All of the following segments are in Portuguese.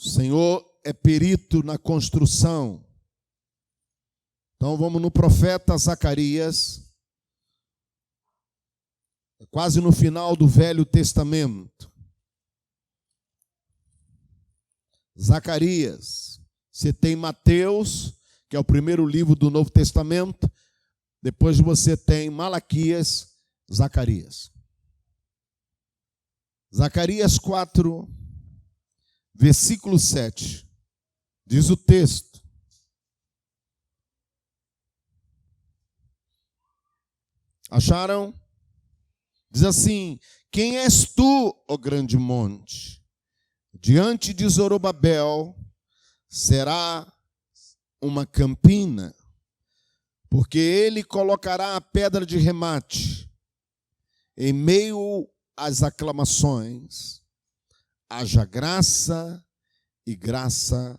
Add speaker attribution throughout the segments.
Speaker 1: O Senhor é perito na construção. Então vamos no profeta Zacarias, quase no final do Velho Testamento. Zacarias, você tem Mateus, que é o primeiro livro do Novo Testamento, depois você tem Malaquias, Zacarias. Zacarias 4, versículo 7, diz o texto: acharam? Diz assim: quem és tu, ó grande monte? Diante de Zorobabel será uma campina, porque ele colocará a pedra de remate. Em meio às aclamações, haja graça e graça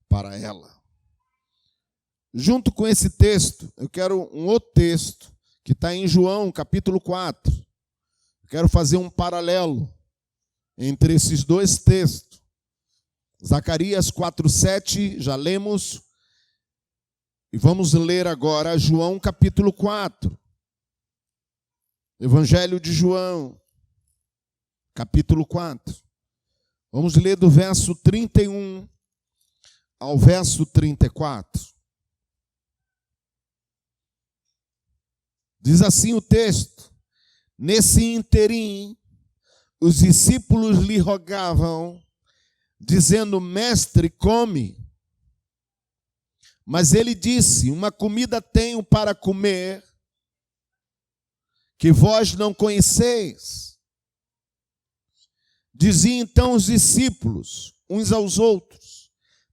Speaker 1: para ela. Junto com esse texto, eu quero um outro texto, que está em João, capítulo 4. Eu quero fazer um paralelo entre esses dois textos. Zacarias 4:7, já lemos. E vamos ler agora João, capítulo 4. Evangelho de João, capítulo 4. Vamos ler do verso 31 ao verso 34. Diz assim o texto: nesse interim, os discípulos lhe rogavam, dizendo: mestre, come. Mas ele disse: uma comida tenho para comer, que vós não conheceis. Diziam então os discípulos uns aos outros: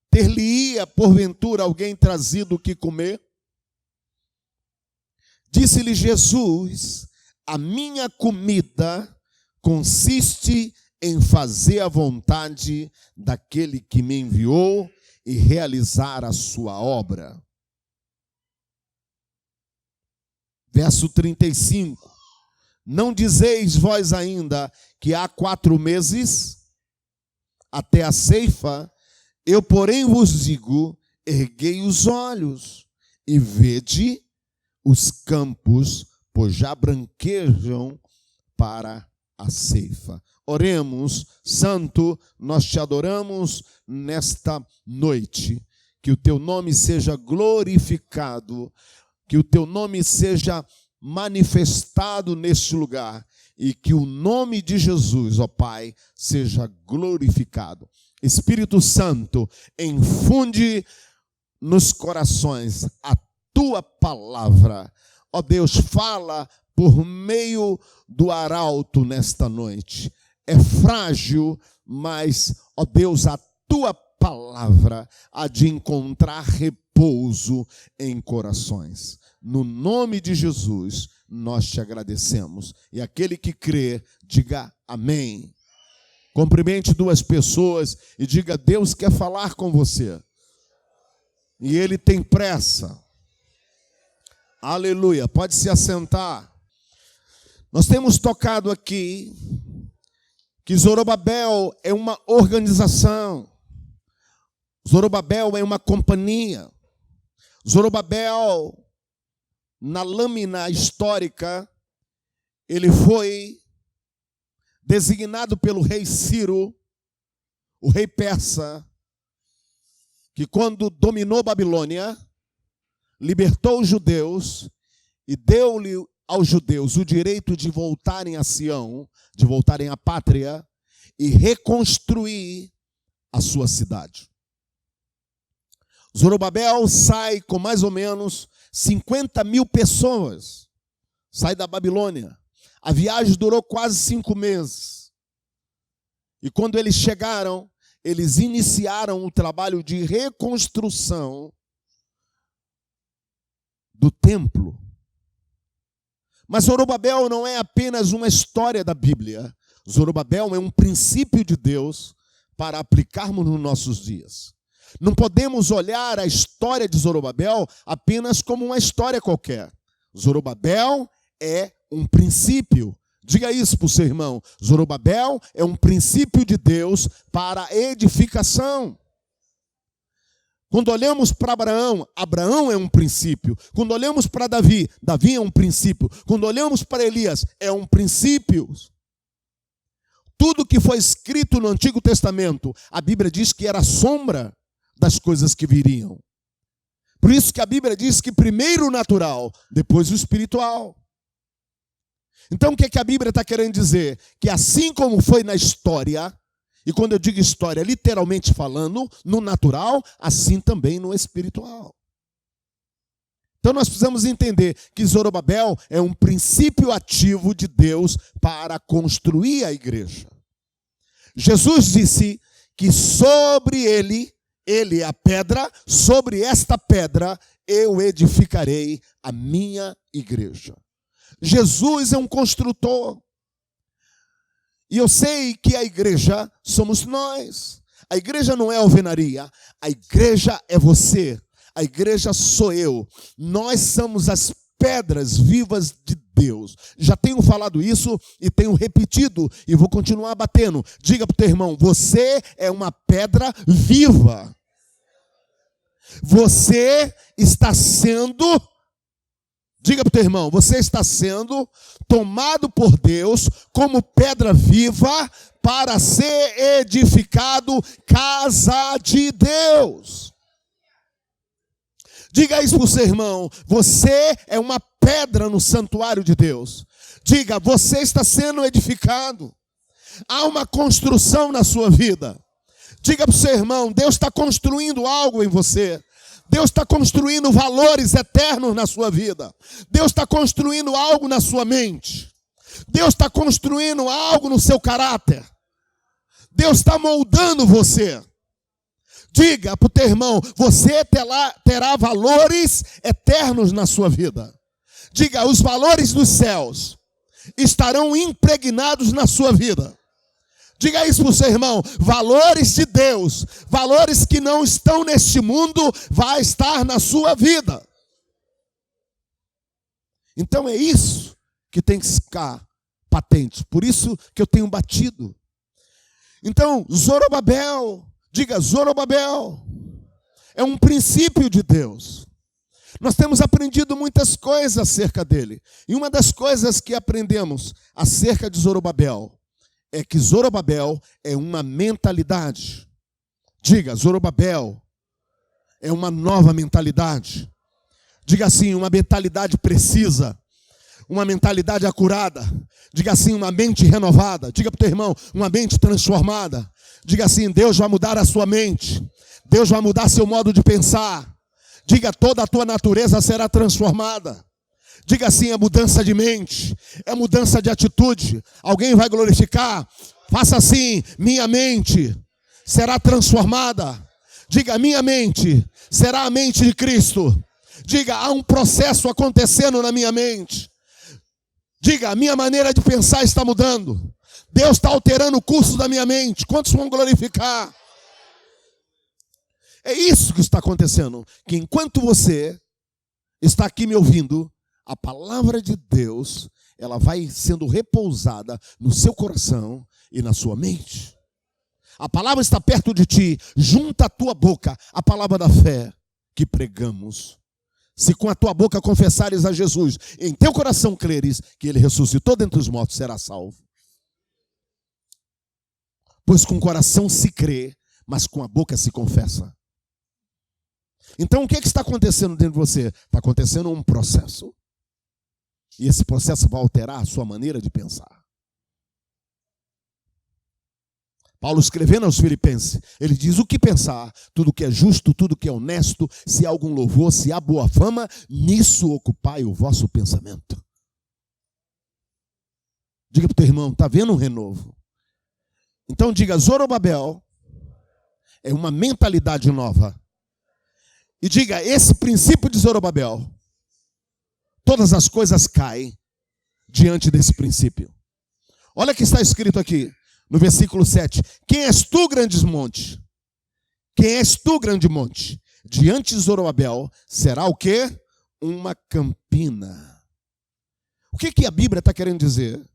Speaker 1: ter-lhe-ia porventura alguém trazido o que comer? Disse-lhe Jesus: a minha comida consiste em fazer a vontade daquele que me enviou e realizar a sua obra. Verso 35. Não dizeis vós ainda que há 4 meses até a ceifa? Eu, porém, vos digo: erguei os olhos e vede os campos, pois já branquejam para a ceifa. Oremos. Santo, nós te adoramos nesta noite. Que o teu nome seja glorificado, que o teu nome seja manifestado neste lugar e que o nome de Jesus, ó Pai, seja glorificado. Espírito Santo, infunde nos corações a tua palavra. Ó Deus, fala por meio do arauto nesta noite. É frágil, mas, ó Deus, a tua palavra há de encontrar repouso em corações. No nome de Jesus, nós te agradecemos. E aquele que crê, diga amém. Cumprimente 2 pessoas e diga: Deus quer falar com você. E Ele tem pressa. Aleluia. Pode se assentar. Nós temos tocado aqui que Zorobabel é uma organização. Zorobabel é uma companhia. Zorobabel, na lâmina histórica, ele foi designado pelo rei Ciro, o rei persa, que quando dominou Babilônia, libertou os judeus e deu-lhe aos judeus o direito de voltarem a Sião, de voltarem à pátria e reconstruir a sua cidade. Zorobabel sai com mais ou menos 50.000 pessoas, sai da Babilônia. A viagem durou quase 5 meses. E quando eles chegaram, eles iniciaram o trabalho de reconstrução do templo. Mas Zorobabel não é apenas uma história da Bíblia. Zorobabel é um princípio de Deus para aplicarmos nos nossos dias. Não podemos olhar a história de Zorobabel apenas como uma história qualquer. Zorobabel é um princípio Diga isso para o seu irmão. Zorobabel é um princípio de Deus para edificação. Quando olhamos para Abraão, Abraão é um princípio. Quando olhamos para Davi, Davi é um princípio. Quando olhamos para Elias, é um princípio. Tudo que foi escrito no Antigo Testamento, a Bíblia diz que era sombra das coisas que viriam. Por isso que a Bíblia diz que primeiro o natural, depois o espiritual. Então o que é que a Bíblia está querendo dizer? Que assim como foi na história, e quando eu digo história, literalmente falando, no natural, assim também no espiritual. Então nós precisamos entender que Zorobabel é um princípio ativo de Deus para construir a igreja. Jesus disse que sobre ele é a pedra, sobre esta pedra eu edificarei a minha igreja. Jesus é um construtor. E eu sei que a igreja somos nós. A igreja não é alvenaria, a igreja é você. A igreja sou eu. Nós somos as pedras vivas de Deus. Já tenho falado isso e tenho repetido e vou continuar batendo. Diga para o teu irmão, você é uma pedra viva. Você está sendo, diga para o teu irmão, você está sendo tomado por Deus como pedra viva para ser edificado casa de Deus. Diga isso para o seu irmão, você é uma pedra no santuário de Deus. Diga, você está sendo edificado. Há uma construção na sua vida. Diga para o seu irmão, Deus está construindo algo em você. Deus está construindo valores eternos na sua vida. Deus está construindo algo na sua mente. Deus está construindo algo no seu caráter. Deus está moldando você. Diga para o teu irmão, você terá valores eternos na sua vida. Diga, os valores dos céus estarão impregnados na sua vida. Diga isso para o seu irmão, valores de Deus, valores que não estão neste mundo, vai estar na sua vida. Então é isso que tem que ficar patente, por isso que eu tenho batido. Então, Zorobabel, diga, Zorobabel é um princípio de Deus. Nós temos aprendido muitas coisas acerca dele. E uma das coisas que aprendemos acerca de Zorobabel é que Zorobabel é uma mentalidade. Diga, Zorobabel é uma nova mentalidade. Diga assim, uma mentalidade precisa. Uma mentalidade acurada. Diga assim, uma mente renovada. Diga para o teu irmão, uma mente transformada. Diga assim, Deus vai mudar a sua mente. Deus vai mudar seu modo de pensar. Diga, toda a tua natureza será transformada. Diga assim, é mudança de mente, é mudança de atitude. Alguém vai glorificar? Faça assim, minha mente será transformada. Diga, minha mente será a mente de Cristo. Diga, há um processo acontecendo na minha mente. Diga, a minha maneira de pensar está mudando. Deus está alterando o curso da minha mente. Quantos vão glorificar? É isso que está acontecendo. Que enquanto você está aqui me ouvindo, a palavra de Deus, ela vai sendo repousada no seu coração e na sua mente. A palavra está perto de ti, junta a tua boca a palavra da fé que pregamos. Se com a tua boca confessares a Jesus, em teu coração creres que ele ressuscitou dentre os mortos, será salvo. Pois com o coração se crê, mas com a boca se confessa. Então o que está acontecendo dentro de você? Está acontecendo um processo. E esse processo vai alterar a sua maneira de pensar. Paulo escrevendo aos Filipenses, ele diz o que pensar, tudo que é justo, tudo que é honesto, se há algum louvor, se há boa fama, nisso ocupai o vosso pensamento. Diga para o teu irmão, está vendo um renovo? Então diga, Zorobabel é uma mentalidade nova. E diga, esse princípio de Zorobabel, todas as coisas caem diante desse princípio. Olha o que está escrito aqui, no versículo 7. Quem és tu, grandes monte? Quem és tu, grande monte? Diante de Zorobabel será o quê? Uma campina. O que a Bíblia está querendo dizer?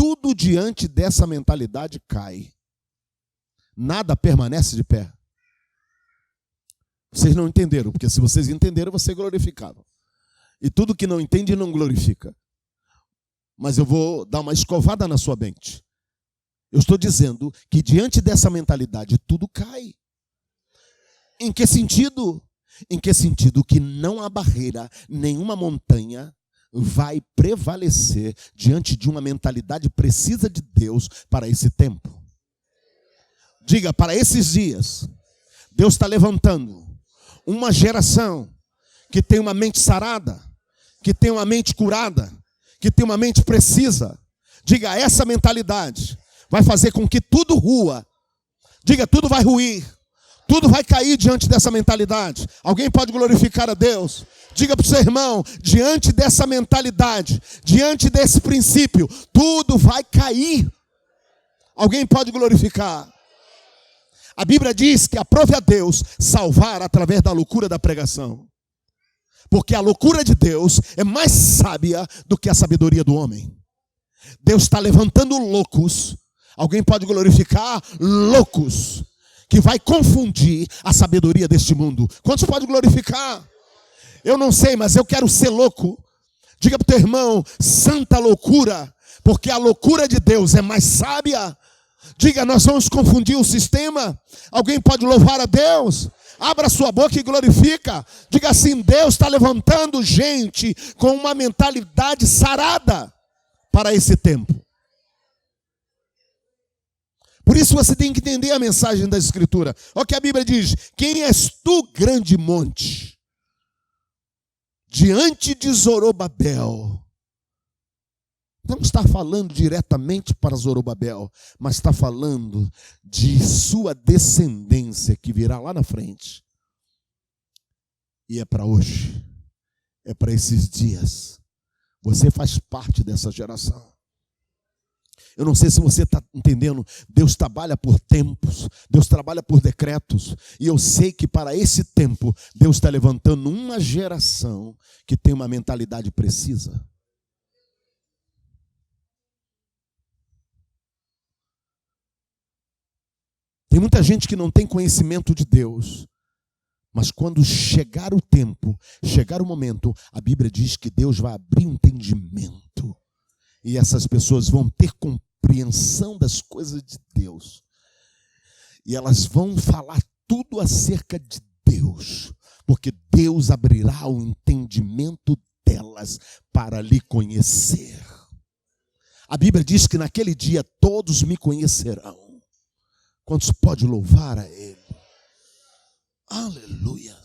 Speaker 1: tudo diante dessa mentalidade cai. Nada permanece de pé. Vocês não entenderam, porque se vocês entenderam, você glorificava. E tudo que não entende não glorifica. Mas eu vou dar uma escovada na sua mente. Eu estou dizendo que diante dessa mentalidade tudo cai. Em que sentido? Em que sentido? Que não há barreira, nenhuma montanha vai prevalecer diante de uma mentalidade precisa de Deus para esse tempo. Diga, para esses dias, Deus está levantando uma geração que tem uma mente sarada, que tem uma mente curada, que tem uma mente precisa. Diga, essa mentalidade vai fazer com que tudo rua. Diga, tudo vai ruir. Tudo vai cair diante dessa mentalidade. Alguém pode glorificar a Deus? Diga para o seu irmão, diante dessa mentalidade, diante desse princípio, tudo vai cair. Alguém pode glorificar? A Bíblia diz que aprove a Deus salvar através da loucura da pregação. Porque a loucura de Deus é mais sábia do que a sabedoria do homem. Deus está levantando loucos. Alguém pode glorificar? Loucos. Que vai confundir a sabedoria deste mundo. Quantos pode glorificar? Eu não sei, mas eu quero ser louco. Diga para o teu irmão, santa loucura, porque a loucura de Deus é mais sábia. Diga, nós vamos confundir o sistema. Alguém pode louvar a Deus? Abra sua boca e glorifica. Diga assim, Deus está levantando gente com uma mentalidade sarada para esse tempo. Por isso você tem que entender a mensagem da Escritura. Olha o que a Bíblia diz. Quem és tu, grande monte? Diante de Zorobabel. Não está falando diretamente para Zorobabel, mas está falando de sua descendência que virá lá na frente. E é para hoje. É para esses dias. Você faz parte dessa geração. Eu não sei se você está entendendo, Deus trabalha por tempos, Deus trabalha por decretos, e eu sei que para esse tempo, Deus está levantando uma geração que tem uma mentalidade precisa. Tem muita gente que não tem conhecimento de Deus, mas quando chegar o tempo, chegar o momento, a Bíblia diz que Deus vai abrir um entendimento. E essas pessoas vão ter compreensão das coisas de Deus. E elas vão falar tudo acerca de Deus. Porque Deus abrirá o entendimento delas para lhe conhecer. A Bíblia diz que naquele dia todos me conhecerão. Quantos pode louvar a Ele? Aleluia.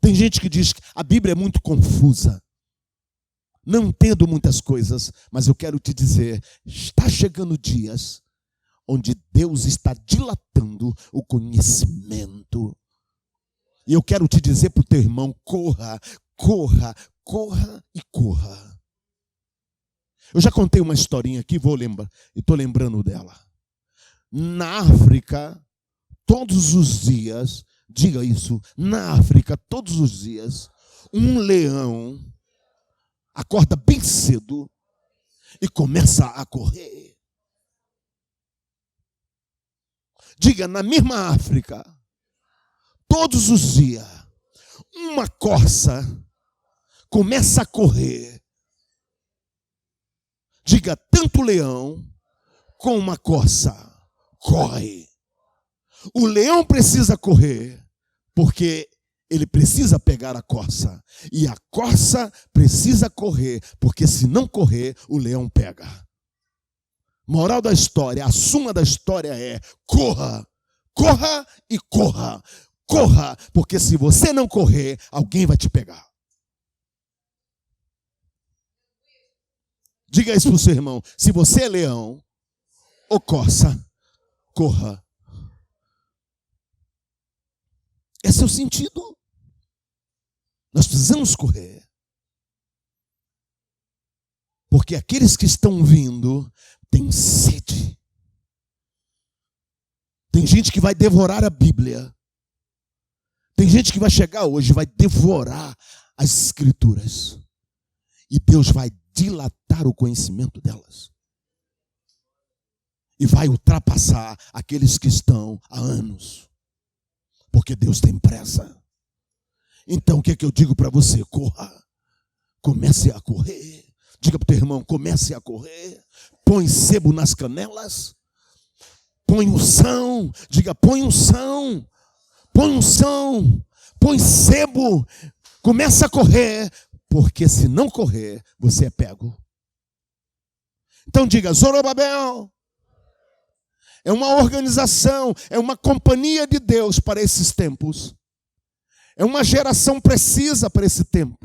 Speaker 1: Tem gente que diz que a Bíblia é muito confusa. Não entendo muitas coisas, mas eu quero te dizer, está chegando dias onde Deus está dilatando o conhecimento. E eu quero te dizer para o teu irmão, corra, corra, corra e corra. Eu já contei uma historinha aqui, estou lembrando dela. Na África, todos os dias, diga isso, na África, todos os dias, um leão acorda bem cedo e começa a correr. Diga, na mesma África, todos os dias, uma corça começa a correr. Diga, tanto o leão como uma corça corre. O leão precisa correr porque ele precisa pegar a corça. E a corça precisa correr, porque se não correr, o leão pega. Moral da história, a suma da história é: corra, corra e corra. Corra, porque se você não correr, alguém vai te pegar. Diga isso para o seu irmão. Se você é leão ou corça, corra. Esse é o sentido. Nós precisamos correr. Porque aqueles que estão vindo têm sede. Tem gente que vai devorar a Bíblia. Tem gente que vai chegar hoje e vai devorar as Escrituras. E Deus vai dilatar o conhecimento delas. e vai ultrapassar aqueles que estão há anos. Porque Deus tem pressa. Então o que é que eu digo para você? Corra. Comece a correr. Diga para o teu irmão, comece a correr. Põe sebo nas canelas. Põe unção. Diga, põe unção. Põe unção. Põe sebo. Começa a correr. Porque se não correr, você é pego. Então diga, Zorobabel é uma organização, é uma companhia de Deus para esses tempos. É uma geração precisa para esse tempo.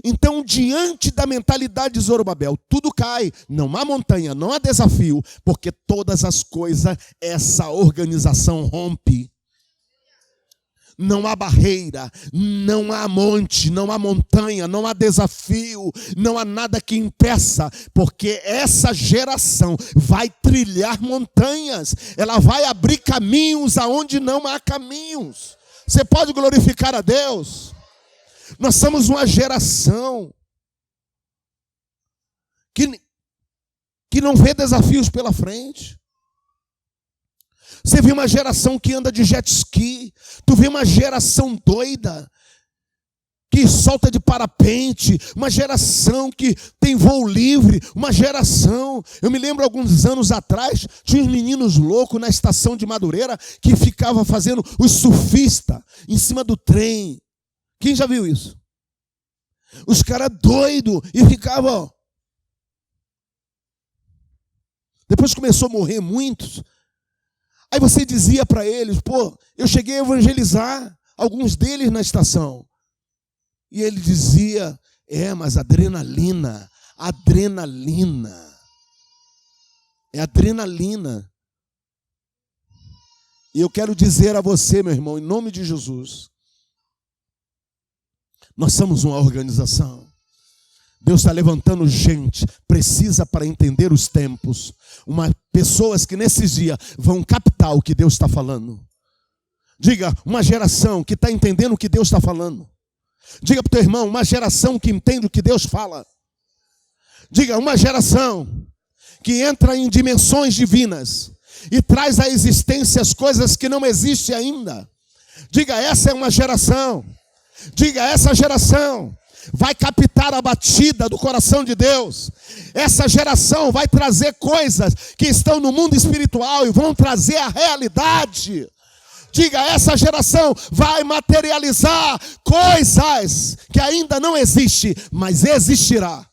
Speaker 1: Então, diante da mentalidade de Zorobabel, tudo cai. Não há montanha, não há desafio, porque todas as coisas essa organização rompe. Não há barreira, não há monte, não há montanha, não há desafio, não há nada que impeça, porque essa geração vai trilhar montanhas, ela vai abrir caminhos aonde não há caminhos. Você pode glorificar a Deus? Nós somos uma geração que não vê desafios pela frente. Você vê uma geração que anda de jet ski. Tu vê uma geração doida que solta de parapente. Uma geração que tem voo livre. Uma geração. Eu me lembro alguns anos atrás, tinha uns meninos loucos na estação de Madureira que ficavam fazendo os surfistas em cima do trem. Quem já viu isso? Os caras doidos e ficavam. Depois começou a morrer muitos. Aí você dizia para eles, pô, eu cheguei a evangelizar alguns deles na estação. E ele dizia, mas adrenalina. É adrenalina. E eu quero dizer a você, meu irmão, em nome de Jesus, nós somos uma organização. Deus está levantando gente, precisa para entender os tempos. Pessoas que nesses dias vão captar o que Deus está falando. Diga, uma geração que está entendendo o que Deus está falando. Diga para o teu irmão, uma geração que entende o que Deus fala. Diga, uma geração que entra em dimensões divinas e traz à existência as coisas que não existem ainda. Diga, essa é uma geração. Diga, essa geração vai captar a batida do coração de Deus. Essa geração vai trazer coisas que estão no mundo espiritual e vão trazer a realidade. Diga, essa geração vai materializar coisas que ainda não existem, mas existirá.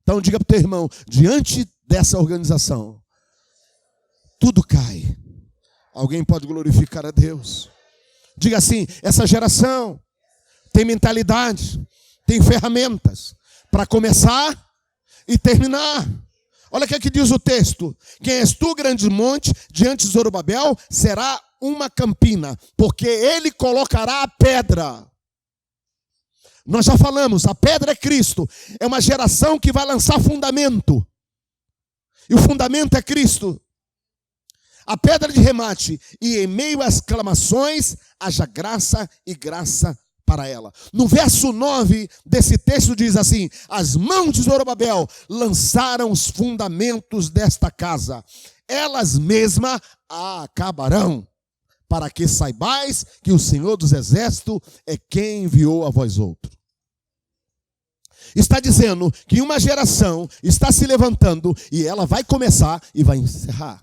Speaker 1: Então diga para o teu irmão, diante dessa organização, tudo cai. Alguém pode glorificar a Deus? Diga assim, essa geração tem mentalidade, tem ferramentas para começar e terminar. Olha o que diz o texto. Quem és tu, grande monte, diante de Zorobabel, será uma campina, porque ele colocará a pedra. Nós já falamos, a pedra é Cristo. É uma geração que vai lançar fundamento. E o fundamento é Cristo. A pedra de remate, e em meio às clamações, haja graça e graça para ela. No verso 9 desse texto diz assim, as mãos de Zorobabel lançaram os fundamentos desta casa. Elas mesmas a acabarão, para que saibais que o Senhor dos Exércitos é quem enviou a vós outros. Está dizendo que uma geração está se levantando e ela vai começar e vai encerrar.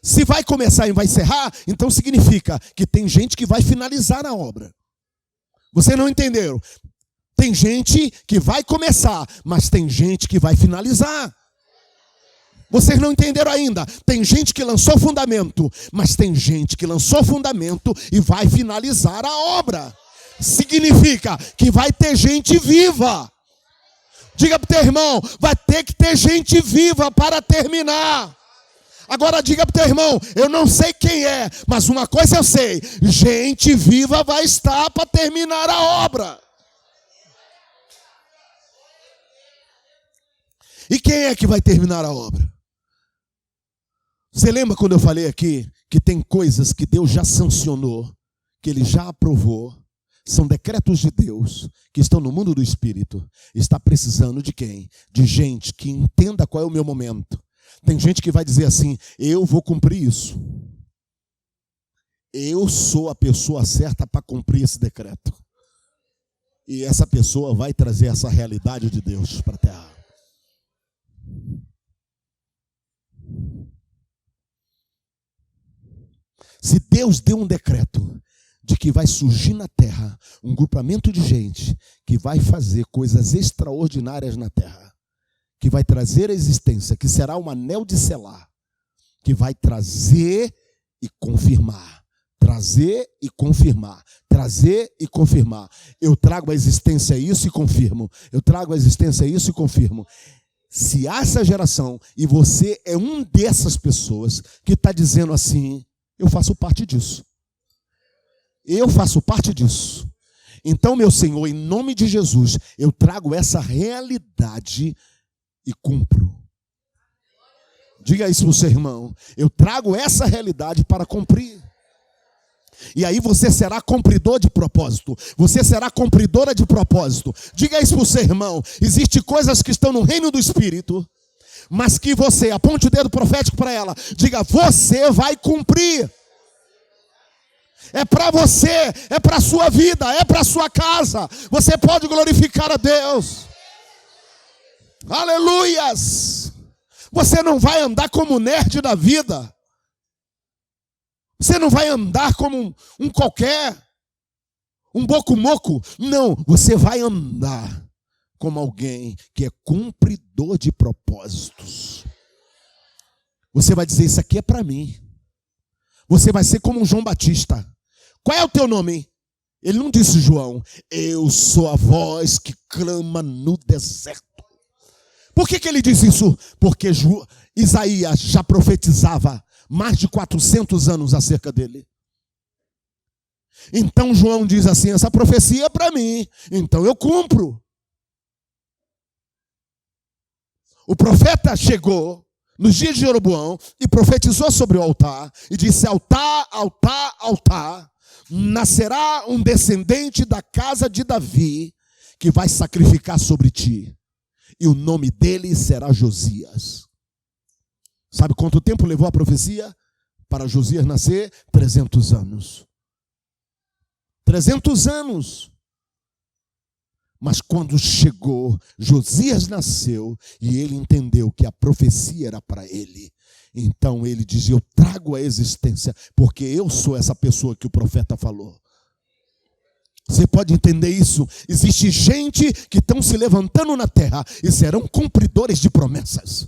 Speaker 1: Se vai começar e vai encerrar, então significa que tem gente que vai finalizar a obra. Vocês não entenderam? Tem gente que vai começar, mas tem gente que vai finalizar. Vocês não entenderam ainda? Tem gente que lançou fundamento, mas tem gente que lançou fundamento e vai finalizar a obra. Significa que vai ter gente viva. Diga para o teu irmão, vai ter que ter gente viva para terminar. Agora diga para o teu irmão, eu não sei quem é, mas uma coisa eu sei, gente viva vai estar para terminar a obra. E quem é que vai terminar a obra? Você lembra quando eu falei aqui que tem coisas que Deus já sancionou, que Ele já aprovou? São decretos de Deus que estão no mundo do espírito. Está precisando de quem? De gente que entenda qual é o meu momento. Tem gente que vai dizer assim: eu vou cumprir isso. Eu sou a pessoa certa para cumprir esse decreto. E essa pessoa vai trazer essa realidade de Deus para a terra. Se Deus deu um decreto de que vai surgir na terra um grupamento de gente que vai fazer coisas extraordinárias na terra, que vai trazer a existência, que será um anel de selar, que vai trazer e confirmar, trazer e confirmar, trazer e confirmar. Eu trago a existência isso e confirmo. Eu trago a existência isso e confirmo. Se há essa geração e você é um dessas pessoas que está dizendo assim: eu faço parte disso. Eu faço parte disso. Então, meu Senhor, em nome de Jesus, eu trago essa realidade e cumpro. Diga isso para o seu irmão. Eu trago essa realidade para cumprir. E aí você será cumpridor de propósito. Você será cumpridora de propósito. Diga isso para o seu irmão. Existem coisas que estão no reino do Espírito, mas que você, aponte o dedo profético para ela, diga: você vai cumprir. É para você, é para a sua vida, é para a sua casa. Você pode glorificar a Deus. Aleluias. Você não vai andar como nerd da vida. Você não vai andar como um qualquer, um boco-moco. Não, você vai andar como alguém que é cumpridor de propósitos. Você vai dizer: isso aqui é para mim. Você vai ser como um João Batista. Qual é o teu nome? Ele não disse João. Eu sou a voz que clama no deserto. Por que ele diz isso? Porque Isaías já profetizava mais de 400 anos acerca dele. Então João diz assim: essa profecia é para mim, então eu cumpro. O profeta chegou nos dias de Jeroboão e profetizou sobre o altar e disse: altar, altar, altar, nascerá um descendente da casa de Davi que vai sacrificar sobre ti, e o nome dele será Josias. Sabe quanto tempo levou a profecia para Josias nascer? 300 anos. 300 anos. Mas quando chegou, Josias nasceu e ele entendeu que a profecia era para ele. Então ele diz: eu trago a existência, porque eu sou essa pessoa que o profeta falou. Você pode entender isso? Existe gente que estão se levantando na terra e serão cumpridores de promessas.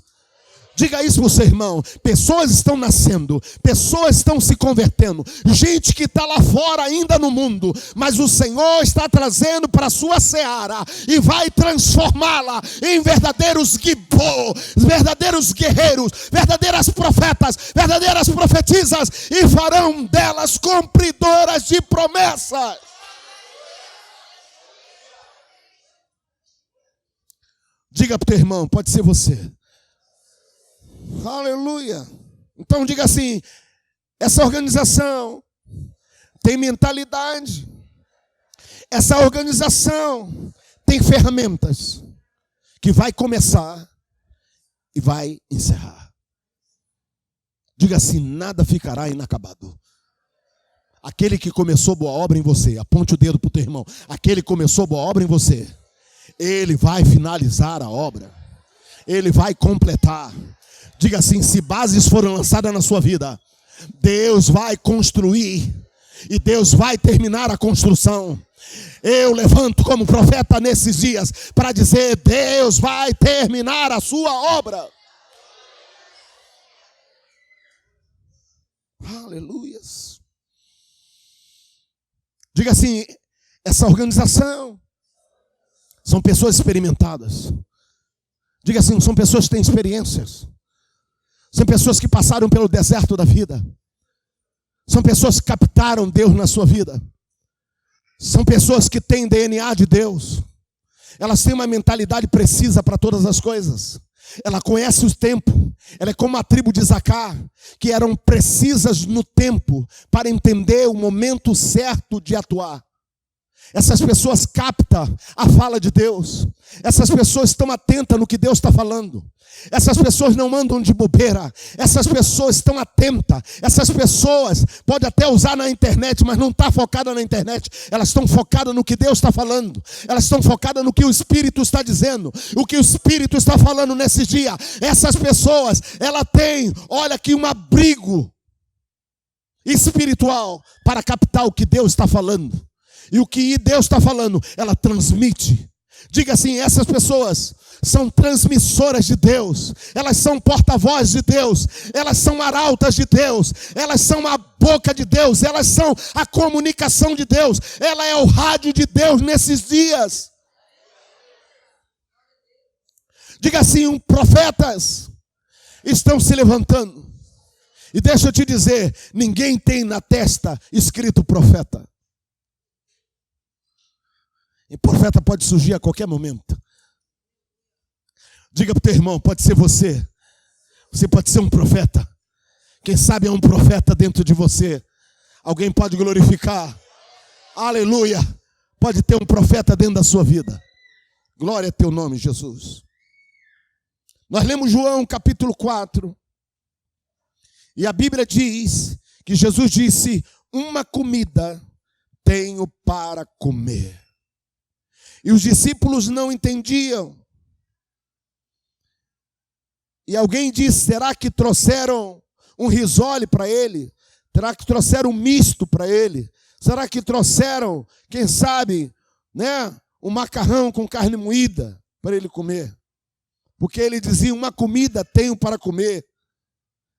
Speaker 1: Diga isso para o seu irmão. Pessoas estão nascendo, pessoas estão se convertendo, gente que está lá fora ainda no mundo, mas o Senhor está trazendo para a sua seara e vai transformá-la em verdadeiros gibô, verdadeiros guerreiros, verdadeiras profetas, verdadeiras profetisas, e farão delas cumpridoras de promessas. Diga para o teu irmão: pode ser você. Aleluia. Então diga assim: essa organização tem mentalidade, essa organização tem ferramentas que vai começar e vai encerrar. Diga assim: nada ficará inacabado. Aquele que começou boa obra em você, aponte o dedo para o teu irmão, aquele que começou boa obra em você, ele vai finalizar a obra, ele vai completar. Diga assim: se bases foram lançadas na sua vida, Deus vai construir e Deus vai terminar a construção. Eu levanto como profeta nesses dias para dizer: Deus vai terminar a sua obra. Aleluias. Diga assim: essa organização são pessoas experimentadas. Diga assim: são pessoas que têm experiências. São pessoas que passaram pelo deserto da vida. São pessoas que captaram Deus na sua vida. São pessoas que têm DNA de Deus. Elas têm uma mentalidade precisa para todas as coisas. Ela conhece o tempo. Ela é como a tribo de Zacá, que eram precisas no tempo para entender o momento certo de atuar. Essas pessoas captam a fala de Deus. Essas pessoas estão atentas no que Deus está falando. Essas pessoas não andam de bobeira. Essas pessoas estão atentas. Essas pessoas podem até usar na internet, mas não estão focadas na internet. Elas estão focadas no que Deus está falando. Elas estão focadas no que o Espírito está dizendo. O que o Espírito está falando nesse dia. Essas pessoas, ela tem, olha aqui, um abrigo espiritual para captar o que Deus está falando. E o que Deus está falando, ela transmite. Diga assim, essas pessoas são transmissoras de Deus. Elas são porta-voz de Deus. Elas são arautas de Deus. Elas são a boca de Deus. Elas são a comunicação de Deus. Ela é o rádio de Deus nesses dias. Diga assim, profetas estão se levantando. E deixa eu te dizer, ninguém tem na testa escrito profeta. E profeta pode surgir a qualquer momento. Diga para o teu irmão, pode ser você. Você pode ser um profeta. Quem sabe é um profeta dentro de você. Alguém pode glorificar. Aleluia. Pode ter um profeta dentro da sua vida. Glória a teu nome, Jesus. Nós lemos João capítulo 4. E a Bíblia diz que Jesus disse, uma comida tenho para comer. E os discípulos não entendiam. E alguém disse, será que trouxeram um risole para ele? Será que trouxeram um misto para ele? Será que trouxeram, quem sabe, um macarrão com carne moída para ele comer? Porque ele dizia, uma comida tenho para comer.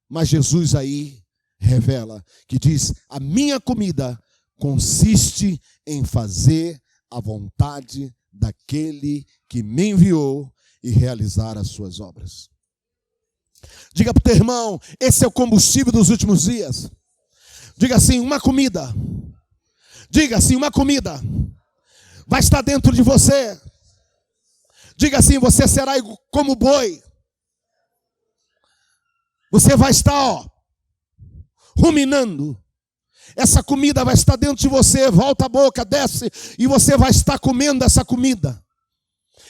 Speaker 1: Mas Jesus aí revela, que diz, a minha comida consiste em fazer a vontade daquele que me enviou e realizar as suas obras. Diga para o teu irmão, esse é o combustível dos últimos dias. Diga assim, uma comida. Diga assim, uma comida vai estar dentro de você. Diga assim, você será como boi. Você vai estar, ruminando. Essa comida vai estar dentro de você, volta a boca, desce, e você vai estar comendo essa comida.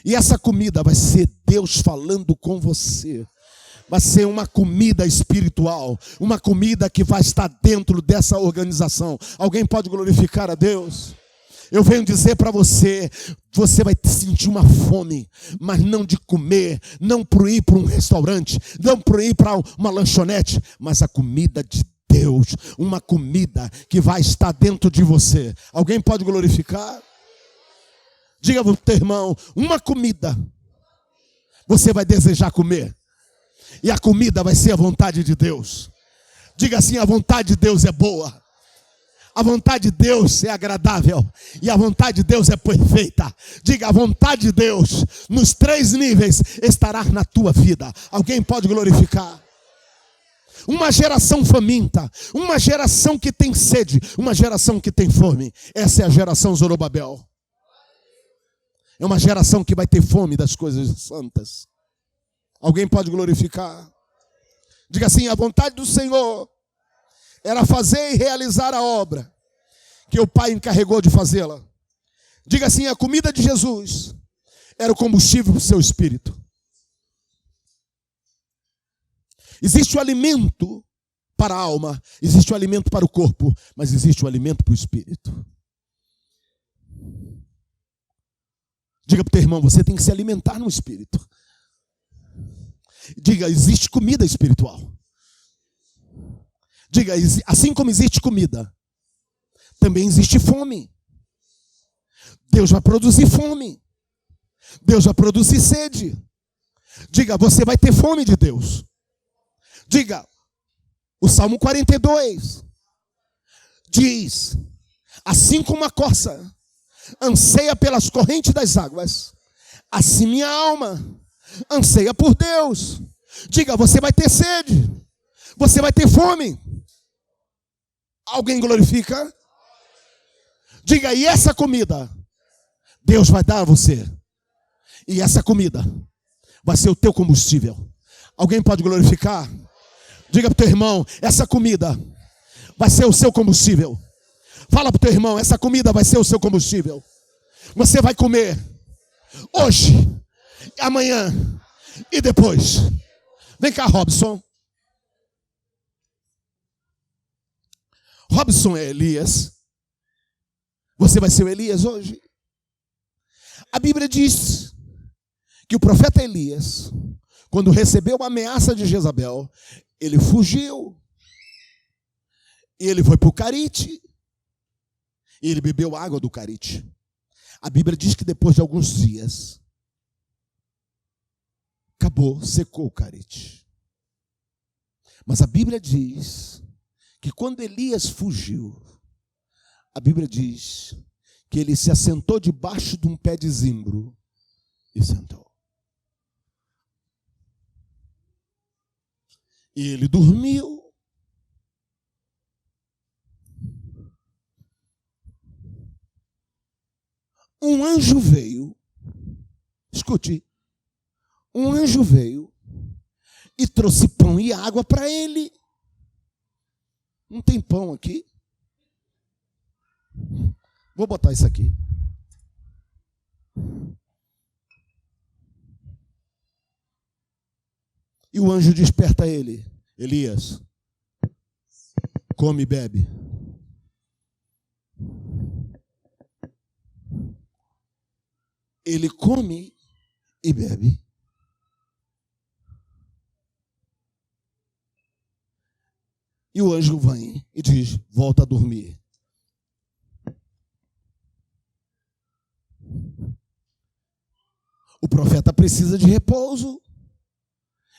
Speaker 1: E essa comida vai ser Deus falando com você. Vai ser uma comida espiritual, uma comida que vai estar dentro dessa organização. Alguém pode glorificar a Deus? Eu venho dizer para você, você vai sentir uma fome, mas não de comer, não por ir para um restaurante, não por ir para uma lanchonete, mas a comida de Deus, uma comida que vai estar dentro de você. Alguém pode glorificar? Diga para o teu irmão, uma comida você vai desejar comer. E a comida vai ser a vontade de Deus. Diga assim, a vontade de Deus é boa. A vontade de Deus é agradável. E a vontade de Deus é perfeita. Diga, a vontade de Deus, nos 3 níveis, estará na tua vida. Alguém pode glorificar? Uma geração faminta, uma geração que tem sede, uma geração que tem fome. Essa é a geração Zorobabel. É uma geração que vai ter fome das coisas santas. Alguém pode glorificar? Diga assim, a vontade do Senhor era fazer e realizar a obra que o Pai encarregou de fazê-la. Diga assim, a comida de Jesus era o combustível para o seu espírito. Existe o alimento para a alma, existe o alimento para o corpo, mas existe o alimento para o espírito. Diga para o teu irmão, você tem que se alimentar no espírito. Diga, existe comida espiritual. Diga, assim como existe comida, também existe fome. Deus vai produzir fome. Deus vai produzir sede. Diga, você vai ter fome de Deus. Diga, o Salmo 42 diz, assim como a corça anseia pelas correntes das águas, assim minha alma anseia por Deus. Diga, você vai ter sede. Você vai ter fome. Alguém glorifica? Diga, e essa comida Deus vai dar a você. E essa comida vai ser o teu combustível. Alguém pode glorificar? Diga para o teu irmão, essa comida vai ser o seu combustível. Fala para o teu irmão, essa comida vai ser o seu combustível. Você vai comer hoje, amanhã e depois. Vem cá, Robson. Robson é Elias. Você vai ser o Elias hoje. A Bíblia diz que o profeta Elias, quando recebeu a ameaça de Jezabel, ele fugiu. E ele foi para o Carite. E ele bebeu água do Carite. A Bíblia diz que depois de alguns dias, acabou, secou o Carite. Mas a Bíblia diz que quando Elias fugiu, a Bíblia diz que ele se assentou debaixo de um pé de zimbro e sentou. E ele dormiu. Um anjo veio, escute, um anjo veio e trouxe pão e água para ele. Não tem pão aqui? Vou botar isso aqui. E o anjo desperta ele. Elias, come e bebe. Ele come e bebe. E o anjo vem e diz, volta a dormir. O profeta precisa de repouso.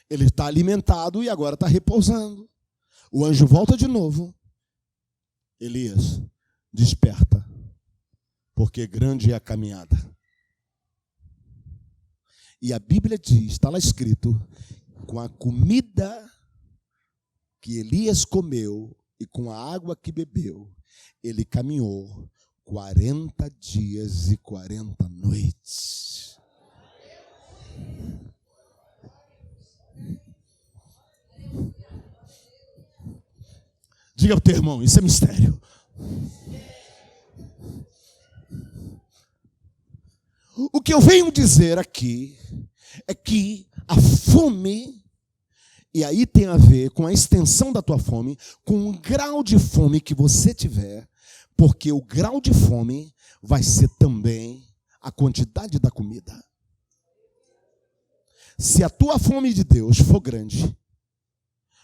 Speaker 1: Ele está alimentado e agora está repousando. O anjo volta de novo. Elias, desperta, porque grande é a caminhada. E a Bíblia diz, está lá escrito, com a comida que Elias comeu e com a água que bebeu, ele caminhou 40 dias e 40 noites. Diga para o teu irmão, isso é mistério. O que eu venho dizer aqui é que a fome, e aí tem a ver com a extensão da tua fome, com o grau de fome que você tiver, porque o grau de fome vai ser também a quantidade da comida. Se a tua fome de Deus for grande,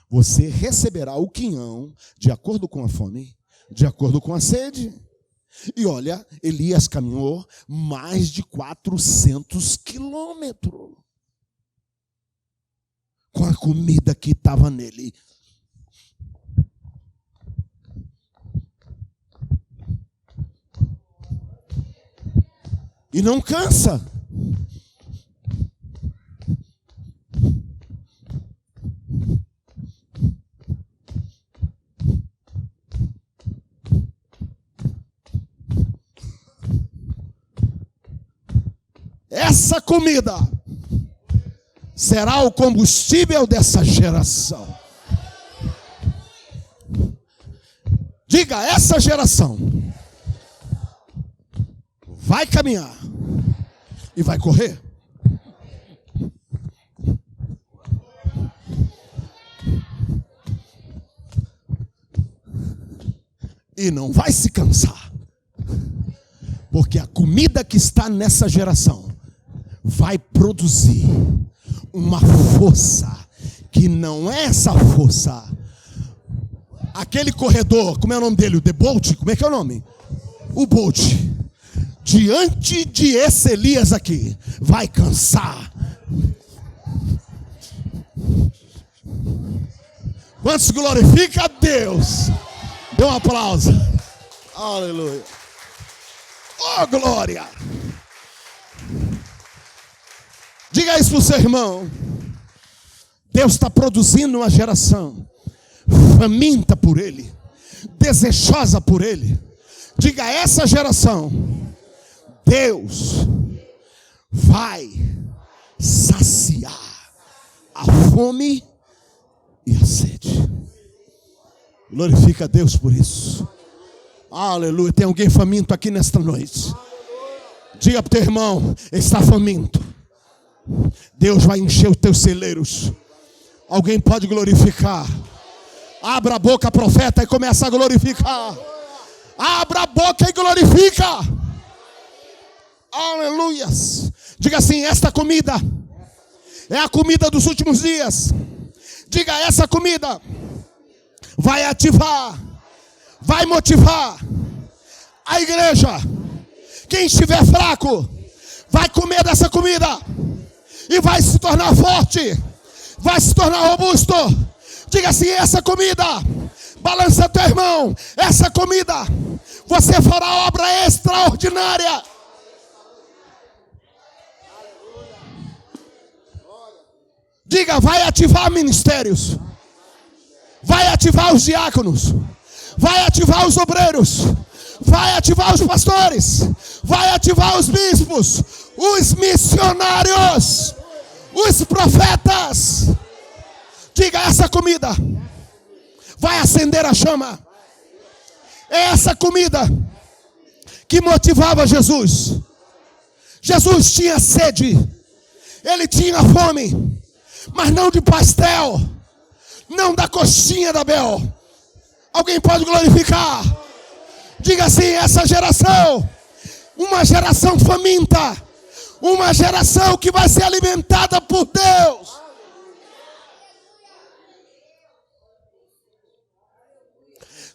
Speaker 1: você receberá o quinhão de acordo com a fome, de acordo com a sede. E olha, Elias caminhou mais de 400 quilômetros com a comida que estava nele. E não cansa. Essa comida será o combustível dessa geração. Diga, essa geração vai caminhar e vai correr. E não vai se cansar. Porque a comida que está nessa geração vai produzir uma força que não é essa força. Aquele corredor, como é o nome dele? O The Bolt? Como é que é o nome? O Bolt. Diante de esse Elias aqui, vai cansar. Quantos glorifica a Deus? Dê um aplauso. Aleluia. Oh, glória. Diga isso para o seu irmão. Deus está produzindo uma geração faminta por Ele, desejosa por Ele. Diga, essa geração, Deus vai saciar a fome e a sede. Glorifica a Deus por isso. Aleluia. Tem alguém faminto aqui nesta noite? Diga para o teu irmão, está faminto. Deus vai encher os teus celeiros. Alguém pode glorificar. Abra a boca, profeta, e começa a glorificar. Abra a boca e glorifica. Aleluias. Diga assim, esta comida é a comida dos últimos dias. Diga, essa comida vai ativar, vai motivar a igreja. Quem estiver fraco vai comer dessa comida e vai se tornar forte, vai se tornar robusto. Diga assim, essa comida, balança teu irmão, essa comida, você fará obra extraordinária. Diga, vai ativar ministérios, vai ativar os diáconos, vai ativar os obreiros, vai ativar os pastores, vai ativar os bispos, os missionários, os profetas. Diga, essa comida vai acender a chama. É essa comida que motivava Jesus. Jesus tinha sede, ele tinha fome, mas não de pastel, não da coxinha da Bel. Alguém pode glorificar? Diga assim, essa geração, uma geração faminta, uma geração que vai ser alimentada por Deus.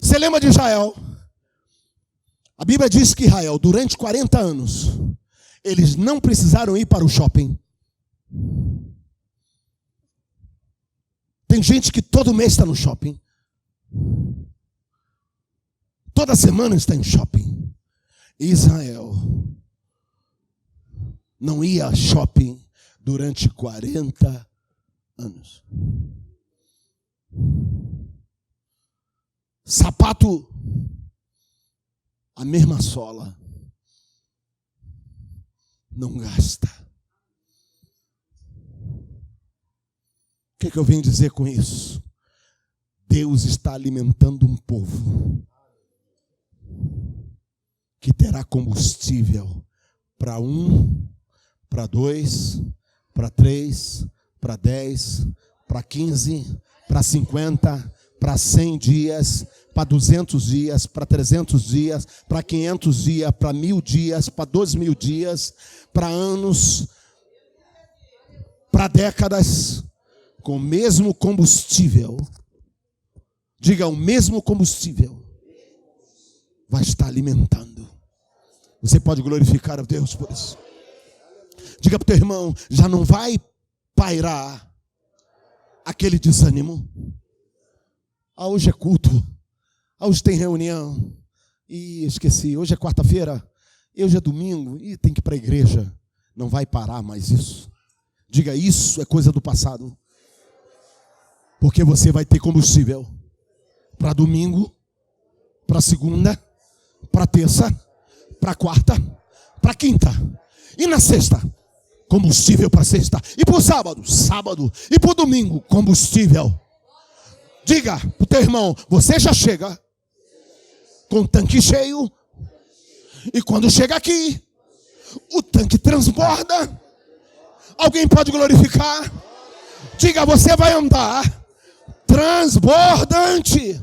Speaker 1: Você lembra de Israel? A Bíblia diz que Israel, durante 40 anos, eles não precisaram ir para o shopping. Tem gente que todo mês está no shopping. Toda semana está em shopping. Israel não ia a shopping durante 40 anos. Sapato, a mesma sola. Não gasta. O que eu venho dizer com isso? Deus está alimentando um povo que terá combustível para 1, para 2, para 3, para 10, para 15, para 50, para 100 dias, para 200 dias, para 300 dias, para 500 dias, para 1000 dias, para 12.000 dias, para anos, para décadas, com o mesmo combustível. Diga, o mesmo combustível vai estar alimentando. Você pode glorificar a Deus por isso. Diga para o teu irmão, já não vai pairar aquele desânimo. Ah, hoje é culto. Ah, hoje tem reunião. Ih, esqueci, hoje é quarta-feira. Hoje é domingo. Ih, tem que ir para a igreja. Não vai parar mais isso. Diga, isso é coisa do passado. Porque você vai ter combustível para domingo, para segunda, para terça, para quarta, para quinta. E na sexta, combustível para sexta. E para o sábado. E para o domingo, combustível. Diga para o teu irmão, você já chega com o tanque cheio. E quando chega aqui, o tanque transborda. Alguém pode glorificar? Diga, você vai andar transbordante.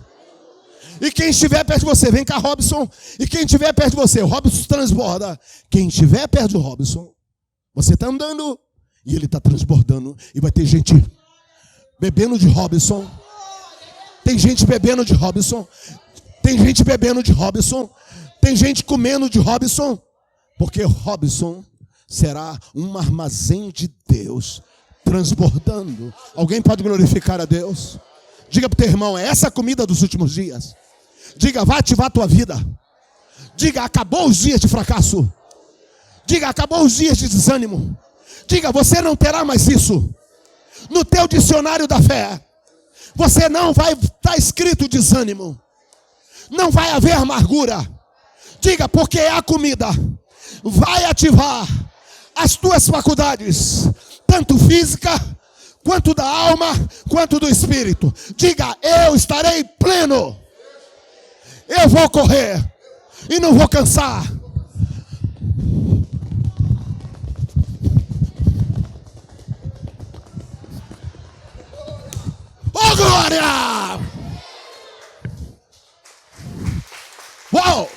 Speaker 1: E quem estiver perto de você, vem cá, Robson. E quem estiver perto de você, o Robson transborda. Quem estiver perto do Robson, você está andando e ele está transbordando. E vai ter gente bebendo de Robson. Tem gente bebendo de Robson. Tem gente bebendo de Robson. Tem gente comendo de Robson. Porque Robson será um armazém de Deus transbordando. Alguém pode glorificar a Deus? Diga para o teu irmão, é essa a comida dos últimos dias. Diga, vai ativar a tua vida. Diga, acabou os dias de fracasso. Diga, acabou os dias de desânimo. Diga, você não terá mais isso. No teu dicionário da fé, você não vai estar escrito desânimo. Não vai haver amargura. Diga, porque é a comida. Vai ativar as tuas faculdades, tanto física, quanto da alma, quanto do espírito. Diga, eu estarei pleno. Eu vou correr e não vou cansar. Oh, glória! Uau!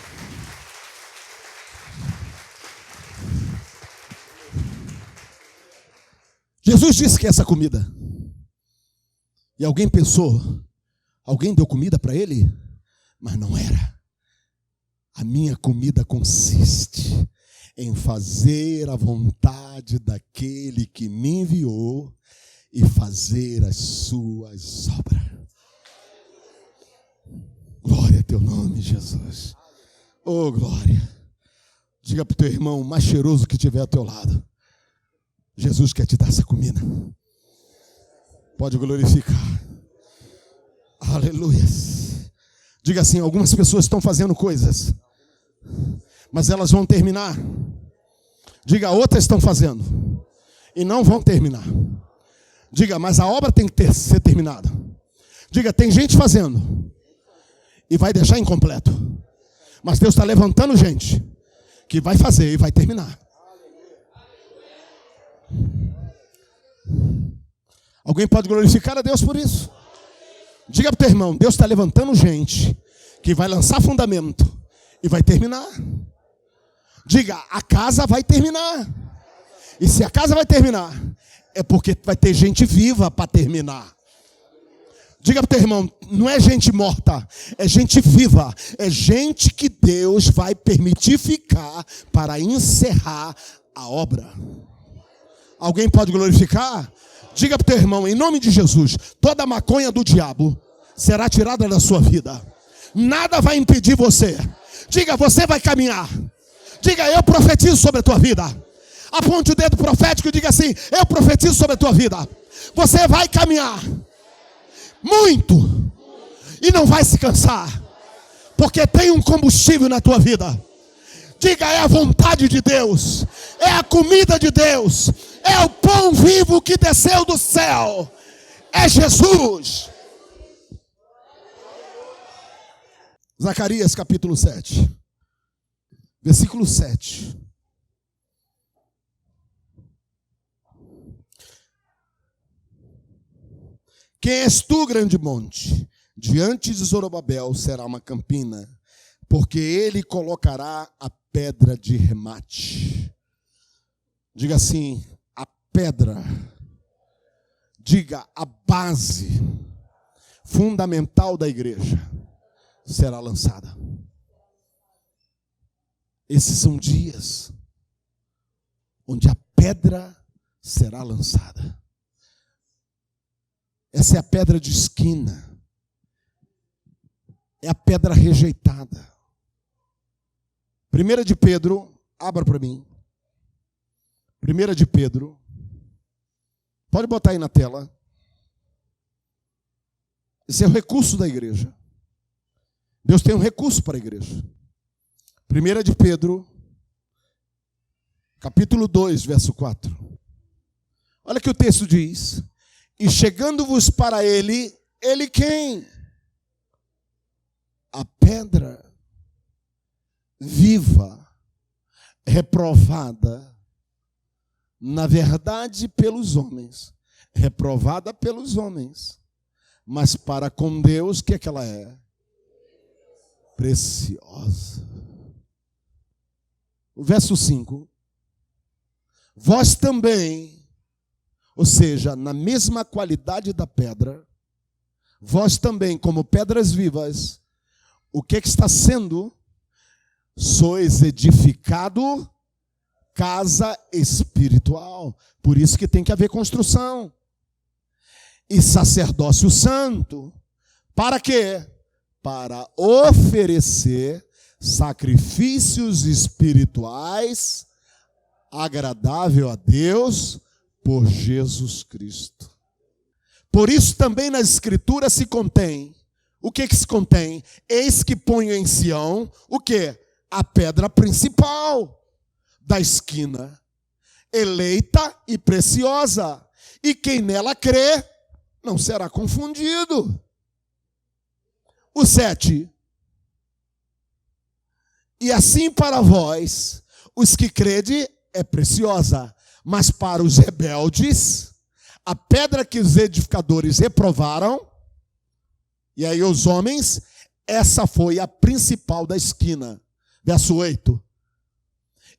Speaker 1: Jesus disse que essa comida. E alguém pensou, alguém deu comida para ele? Mas não era. A minha comida consiste em fazer a vontade daquele que me enviou e fazer as suas obras. Glória a teu nome, Jesus. Oh, glória. Diga para o teu irmão mais cheiroso que estiver ao teu lado: Jesus quer te dar essa comida. Pode glorificar. Aleluia. Diga assim: algumas pessoas estão fazendo coisas, mas elas vão terminar. Diga: outras estão fazendo e não vão terminar. Diga: mas a obra tem que ser terminada. Diga: tem gente fazendo e vai deixar incompleto, mas Deus está levantando gente que vai fazer e vai terminar. Alguém pode glorificar a Deus por isso? Diga para o teu irmão: Deus está levantando gente que vai lançar fundamento e vai terminar. Diga: a casa vai terminar. E se a casa vai terminar, é porque vai ter gente viva para terminar. Diga para o teu irmão: não é gente morta, é gente viva. É gente que Deus vai permitir ficar para encerrar a obra. Alguém pode glorificar? Diga para o teu irmão: em nome de Jesus, toda a maconha do diabo será tirada da sua vida. Nada vai impedir você. Diga: você vai caminhar. Diga: eu profetizo sobre a tua vida. Aponte o dedo profético e diga assim: eu profetizo sobre a tua vida. Você vai caminhar muito e não vai se cansar, porque tem um combustível na tua vida. Diga: é a vontade de Deus, é a comida de Deus, é o pão vivo que desceu do céu, é Jesus. Zacarias capítulo 7, versículo 7. Quem és tu, grande monte? Diante de Zorobabel será uma campina, porque ele colocará a pedra de remate. Diga assim: a pedra. Diga: a base fundamental da igreja será lançada. Esses são dias onde a pedra será lançada. Essa é a pedra de esquina. É a pedra rejeitada. 1 de Pedro, abra para mim. 1 de Pedro. Pode botar aí na tela. Esse é o recurso da igreja. Deus tem um recurso para a igreja. 1 de Pedro, capítulo 2, verso 4. Olha o que o texto diz. E chegando-vos para ele, ele quem? A pedra viva, reprovada, na verdade pelos homens, reprovada pelos homens, mas para com Deus, o que é que ela é? Preciosa. O verso 5. Vós também, ou seja, na mesma qualidade da pedra, vós também, como pedras vivas, o que está sendo? Sois edificado casa espiritual. Por isso que tem que haver construção. E sacerdócio santo. Para quê? Para oferecer sacrifícios espirituais agradável a Deus por Jesus Cristo. Por isso também nas Escrituras se contém. O que se contém? Eis que ponho em Sião o quê? A pedra principal da esquina, eleita e preciosa, e quem nela crê não será confundido. O 7. E assim para vós, os que crede, é preciosa, mas para os rebeldes, a pedra que os edificadores reprovaram, e aí os homens, essa foi a principal da esquina. Verso 8.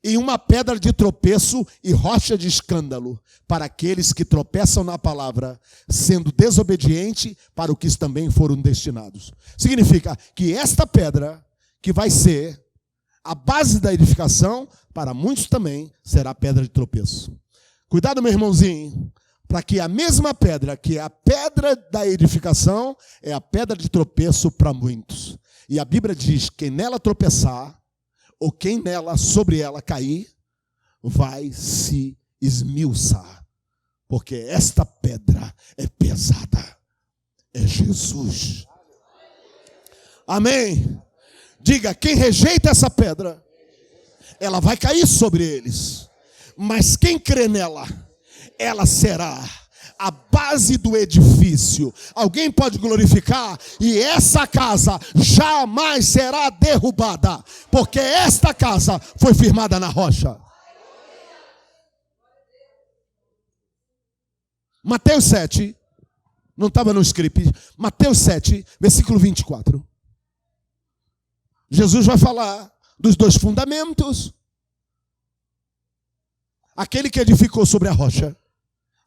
Speaker 1: E uma pedra de tropeço e rocha de escândalo para aqueles que tropeçam na palavra, sendo desobediente para o que também foram destinados. Significa que esta pedra, que vai ser a base da edificação, para muitos também será pedra de tropeço. Cuidado, meu irmãozinho, para que a mesma pedra, que é a pedra da edificação, é a pedra de tropeço para muitos. E a Bíblia diz que quem nela tropeçar, ou quem nela, sobre ela cair, vai se esmiuçar. Porque esta pedra é pesada. É Jesus. Amém? Diga, quem rejeita essa pedra, ela vai cair sobre eles. Mas quem crê nela, ela será a base do edifício. Alguém pode glorificar? E essa casa jamais será derrubada, porque esta casa foi firmada na rocha. Mateus 7, não estava no script, Mateus 7, versículo 24. Jesus vai falar dos dois fundamentos. Aquele que edificou sobre a rocha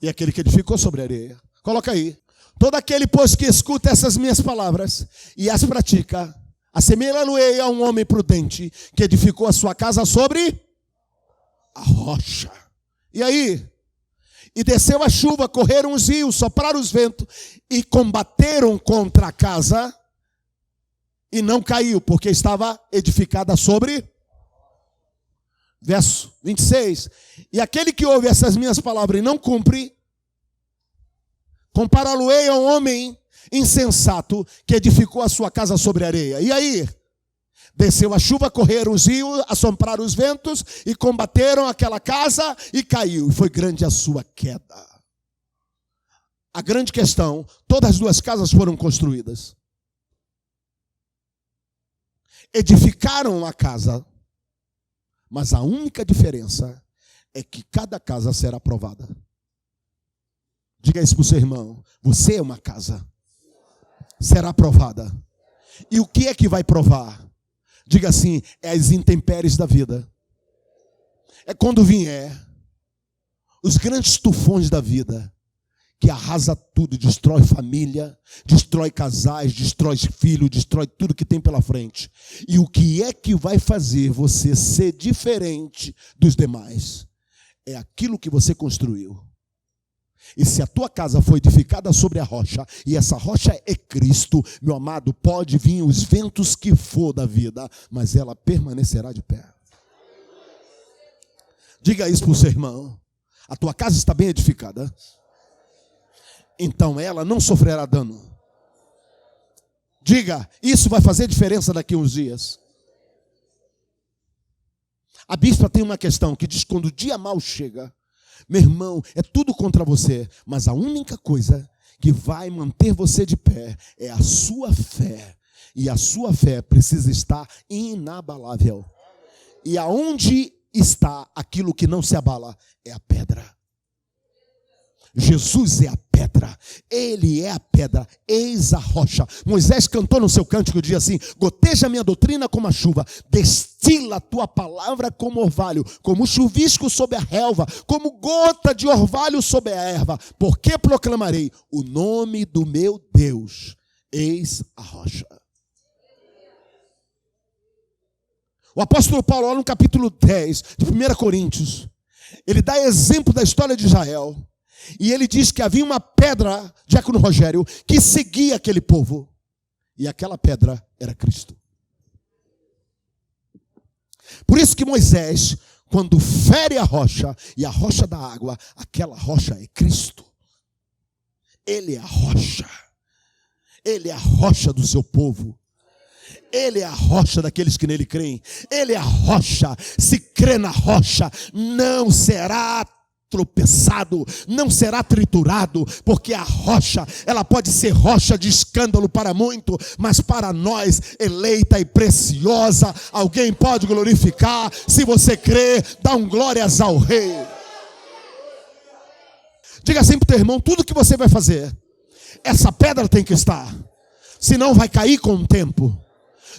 Speaker 1: e aquele que edificou sobre a areia. Coloca aí. Todo aquele, pois, que escuta essas minhas palavras e as pratica, assemelha-lo-ei a um homem prudente que edificou a sua casa sobre a rocha. E aí? E desceu a chuva, correram os rios, sopraram os ventos e combateram contra a casa e não caiu, porque estava edificada sobre... Verso 26. E aquele que ouve essas minhas palavras e não cumpre, compará-lo-ei a um homem insensato que edificou a sua casa sobre a areia. E aí? Desceu a chuva, correram os rios, assopraram os ventos e combateram aquela casa e caiu. E foi grande a sua queda. A grande questão, todas as duas casas foram construídas. Edificaram a casa. Mas a única diferença é que cada casa será provada. Diga isso para o seu irmão. Você é uma casa. Será provada. E o que é que vai provar? Diga assim, é as intempéries da vida. É quando vier os grandes tufões da vida, que arrasa tudo, destrói família, destrói casais, destrói filhos, destrói tudo que tem pela frente. E o que é que vai fazer você ser diferente dos demais? É aquilo que você construiu. E se a tua casa foi edificada sobre a rocha, e essa rocha é Cristo, meu amado, pode vir os ventos que for da vida, mas ela permanecerá de pé. Diga isso para o seu irmão. A tua casa está bem edificada, então ela não sofrerá dano. Diga, isso vai fazer diferença daqui a uns dias. A bispa tem uma questão que diz, quando o dia mau chega, meu irmão, é tudo contra você, mas a única coisa que vai manter você de pé é a sua fé. E a sua fé precisa estar inabalável. E aonde está aquilo que não se abala? É a pedra. Jesus é a pedra, Ele é a pedra, eis a rocha. Moisés cantou no seu cântico, dizia assim, goteja minha doutrina como a chuva, destila a tua palavra como orvalho, como chuvisco sobre a relva, como gota de orvalho sobre a erva, porque proclamarei o nome do meu Deus, eis a rocha. O apóstolo Paulo, lá no capítulo 10 de 1 Coríntios, ele dá exemplo da história de Israel. E ele diz que havia uma pedra, diácono Rogério, que seguia aquele povo. E aquela pedra era Cristo. Por isso que Moisés, quando fere a rocha, e a rocha da água, aquela rocha é Cristo. Ele é a rocha. Ele é a rocha do seu povo. Ele é a rocha daqueles que nele creem. Ele é a rocha. Se crê na rocha, não será tropeçado, não será triturado, porque a rocha, ela pode ser rocha de escândalo para muito, mas para nós, eleita e preciosa. Alguém pode glorificar? Se você crê, dá um glórias ao Rei. Diga assim para o teu irmão: tudo que você vai fazer, essa pedra tem que estar, senão vai cair com o tempo.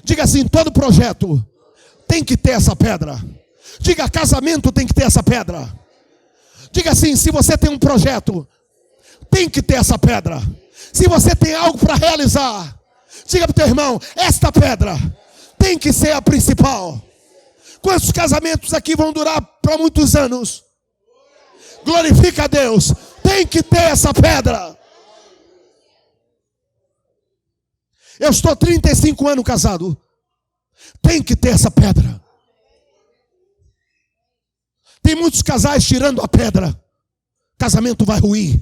Speaker 1: Diga assim: todo projeto tem que ter essa pedra. Diga: casamento tem que ter essa pedra. Diga assim: se você tem um projeto, tem que ter essa pedra. Se você tem algo para realizar, diga para o teu irmão: esta pedra tem que ser a principal. Quantos casamentos aqui vão durar para muitos anos? Glorifica a Deus. Tem que ter essa pedra. Eu estou 35 anos casado. Tem que ter essa pedra. Tem muitos casais tirando a pedra. Casamento vai ruir.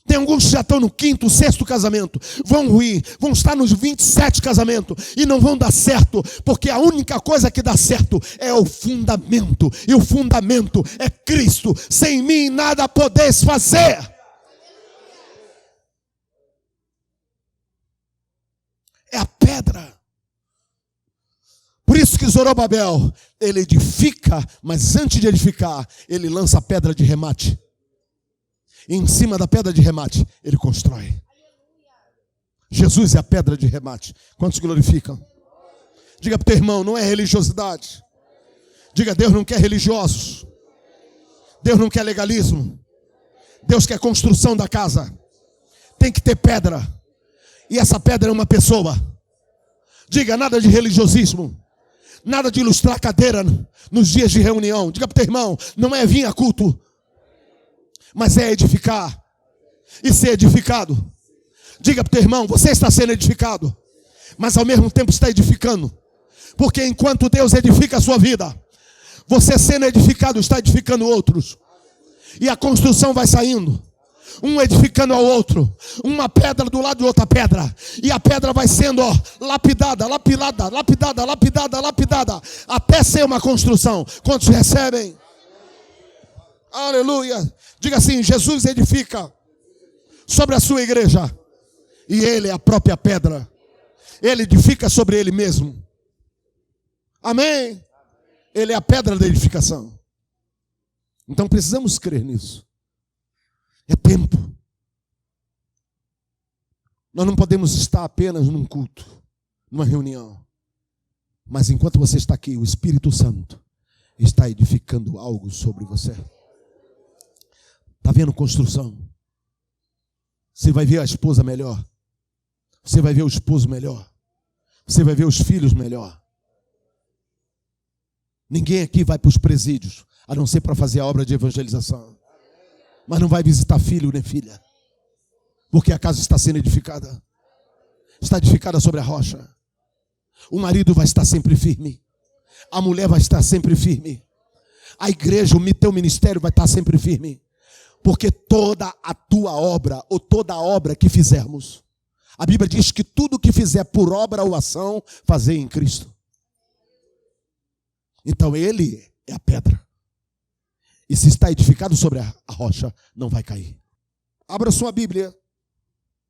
Speaker 1: Tem alguns que já estão no 5º, 6º casamento. Vão ruir. Vão estar nos 27 casamentos. E não vão dar certo. Porque a única coisa que dá certo é o fundamento. E o fundamento é Cristo. Sem mim nada podeis fazer. É a pedra. Por isso que Zorobabel, ele edifica, mas antes de edificar, ele lança a pedra de remate. E em cima da pedra de remate, ele constrói. Jesus é a pedra de remate. Quantos glorificam? Diga para o teu irmão: não é religiosidade. Diga: Deus não quer religiosos. Deus não quer legalismo. Deus quer construção da casa. Tem que ter pedra. E essa pedra é uma pessoa. Diga: nada de religiosismo. Nada de ilustrar cadeira nos dias de reunião. Diga para o teu irmão: não é vir a culto, mas é edificar e ser edificado. Diga para o teu irmão: você está sendo edificado, mas ao mesmo tempo está edificando. Porque enquanto Deus edifica a sua vida, você sendo edificado está edificando outros. E a construção vai saindo, um edificando ao outro, uma pedra do lado de outra pedra, e a pedra vai sendo lapidada, até ser uma construção. Quantos recebem? Aleluia. Diga assim: Jesus edifica sobre a sua igreja, e ele é a própria pedra. Ele edifica sobre ele mesmo. Amém? Ele é a pedra da edificação. Então precisamos crer nisso. É tempo. Nós não podemos estar apenas num culto, numa reunião. Mas enquanto você está aqui, o Espírito Santo está edificando algo sobre você. Está vendo construção? Você vai ver a esposa melhor. Você vai ver o esposo melhor. Você vai ver os filhos melhor. Ninguém aqui vai para os presídios, a não ser para fazer a obra de evangelização. Mas não vai visitar filho nem filha. Porque a casa está sendo edificada. Está edificada sobre a rocha. O marido vai estar sempre firme. A mulher vai estar sempre firme. A igreja, o teu ministério vai estar sempre firme. Porque toda a tua obra, ou toda a obra que fizermos, a Bíblia diz que tudo que fizer por obra ou ação, fazer em Cristo. Então ele é a pedra. E se está edificado sobre a rocha, não vai cair. Abra sua Bíblia,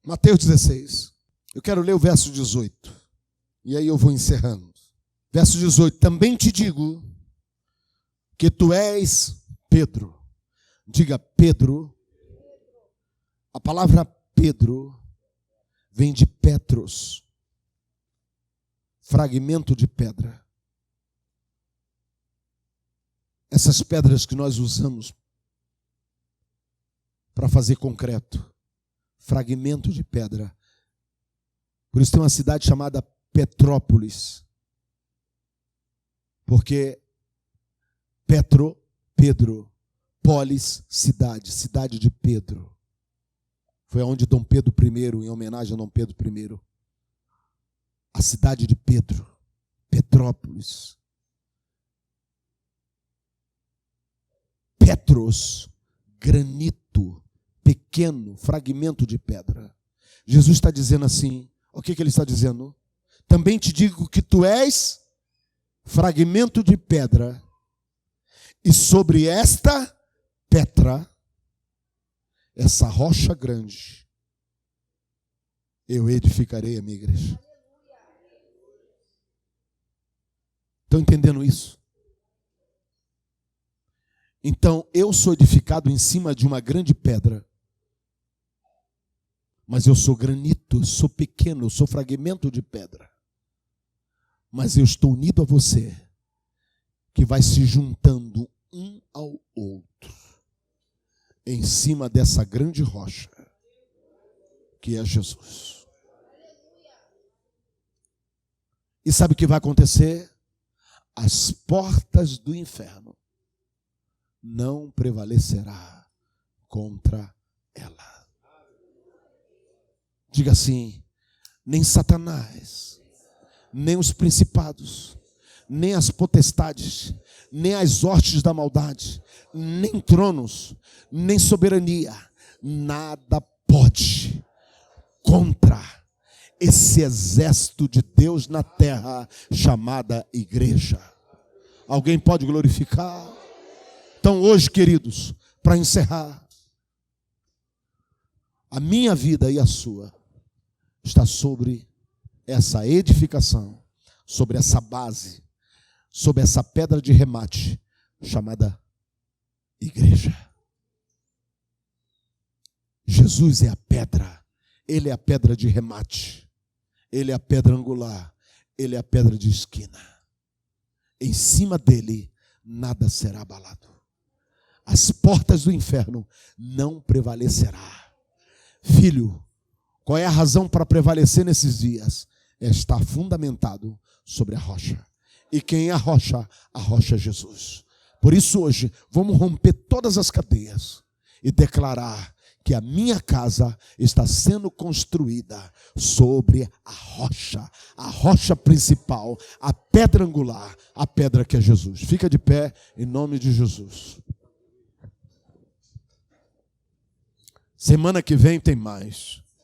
Speaker 1: Mateus 16. Eu quero ler o verso 18. E aí eu vou encerrando. Verso 18. Também te digo que tu és Pedro. Diga Pedro. A palavra Pedro vem de Petros, fragmento de pedra. Essas pedras que nós usamos para fazer concreto, fragmento de pedra. Por isso tem uma cidade chamada Petrópolis. Porque Pedro, polis, cidade, cidade de Pedro. Foi onde Dom Pedro I, em homenagem a Dom Pedro I, a cidade de Pedro, Petrópolis. Petros, granito, pequeno, fragmento de pedra. Jesus está dizendo assim, o que ele está dizendo? Também te digo que tu és fragmento de pedra, e sobre esta Petra, essa rocha grande, eu edificarei a minha igreja. Estão entendendo isso? Então, eu sou edificado em cima de uma grande pedra. Mas eu sou granito, eu sou pequeno, eu sou fragmento de pedra. Mas eu estou unido a você, que vai se juntando um ao outro, em cima dessa grande rocha, que é Jesus. E sabe o que vai acontecer? As portas do inferno não prevalecerá contra ela. Diga assim: nem Satanás, nem os principados, nem as potestades, nem as hostes da maldade, nem tronos, nem soberania, nada pode contra esse exército de Deus na terra chamada igreja. Alguém pode glorificar? Então hoje, queridos, para encerrar, a minha vida e a sua está sobre essa edificação, sobre essa base, sobre essa pedra de remate chamada igreja. Jesus é a pedra, Ele é a pedra de remate, Ele é a pedra angular, Ele é a pedra de esquina. Em cima dele nada será abalado. As portas do inferno não prevalecerá. Filho, qual é a razão para prevalecer nesses dias? É estar fundamentado sobre a rocha. E quem é a rocha? A rocha é Jesus. Por isso hoje, vamos romper todas as cadeias e declarar que a minha casa está sendo construída sobre a rocha principal, a pedra angular, a pedra que é Jesus. Fica de pé em nome de Jesus. Semana que vem tem mais.